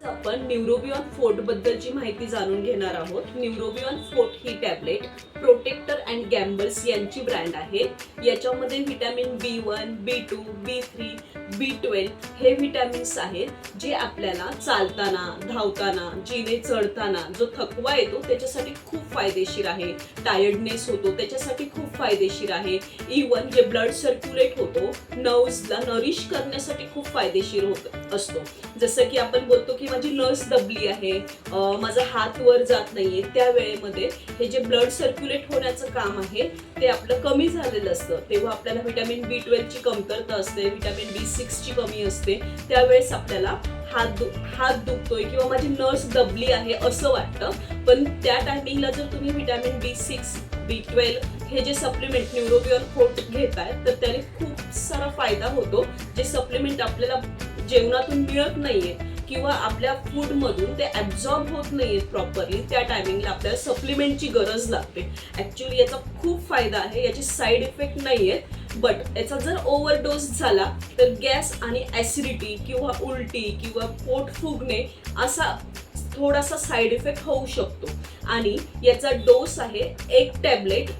आपण न्यूरोबिऑन फोर्ट बद्दलची माहिती जाणून घेणार आहोत. न्यूरोबिऑन फोर्ट ही टॅबलेट प्रोटेक्टर अँड गॅम्बल्स यांची ब्रँड आहे. याच्यामध्ये vitamin B1, B2, B3, B12 हे व्हिटॅमिन्स आहेत जे आपल्याला चालताना, धावताना, जिने चढताना जो थकवा येतो त्याच्यासाठी खूप फायदेशीर आहे. टायर्डनेस होतो त्याच्यासाठी खूप फायदेशीर आहे. इवन जे ब्लड सर्क्युलेट होतो, नर्व्सला नरिश करण्यासाठी खूप फायदेशीर असतो. जसं की आपण बोलतो की माझी नस दबली आहे, माझा हात वर जात नाहीये, त्या वेळेमध्ये हे जे ब्लड सर्क्युलेट होण्याचं काम आहे ते आपलं कमी झालेलं असतं. तेव्हा आपल्याला व्हिटॅमिन B12 ची कमतरता असते, व्हिटॅमिन B6 ची कमी असते. त्यावेळेस आपल्याला हात दुखतोय किंवा माझी नस दबली आहे असं वाटतं. पण त्या टायमिंगला जर तुम्ही व्हिटॅमिन B6, B12 हे जे सप्लिमेंट न्यूरोबिऑन फोर्ट घेताय तर त्याने खूप सारा फायदा होतो. जे सप्लिमेंट आपल्याला जेवणातून मिळत नाहीये किंवा आपल्या फूड मधून ते ऍब्झॉर्ब होत नाहीये प्रॉपरली, त्या टायमिंगला आपल्याला सप्लिमेंटची गरज लागते. ऍक्च्युअली याचा खूप फायदा आहे, याची साईड इफेक्ट नाहीये. बट याचा जर ओव्हरडोस झाला तर गॅस आणि ऍसिडिटी किंवा उलटी किंवा पोट फुगणे असा थोडासा साईड इफेक्ट होऊ शकतो. आणि याचा डोस आहे 1 टॅबलेट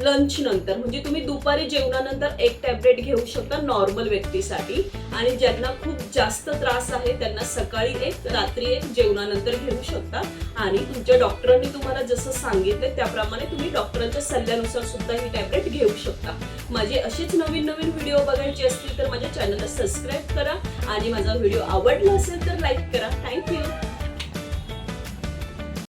लंच नंतर, म्हणजे तुम्ही दुपारी जेवणानंतर 1 टॅबलेट घेऊ शकता नॉर्मल व्यक्तीसाठी. आणि ज्यांना खूप जास्त त्रास आहे त्यांना सकाळी 1, रात्री 1 जेवणानंतर घेऊ शकता. आणि तुमच्या डॉक्टरांनी तुम्हाला जसं सांगितलं त्याप्रमाणे तुम्ही डॉक्टरांच्या सल्ल्यानुसार सुद्धा ही टॅबलेट घेऊ शकता. माझे असेच नवीन व्हिडिओ बघायचे असतील तर माझ्या चॅनलला सबस्क्राईब करा आणि माझा व्हिडिओ आवडला असेल तर लाईक करा. थँक्यू.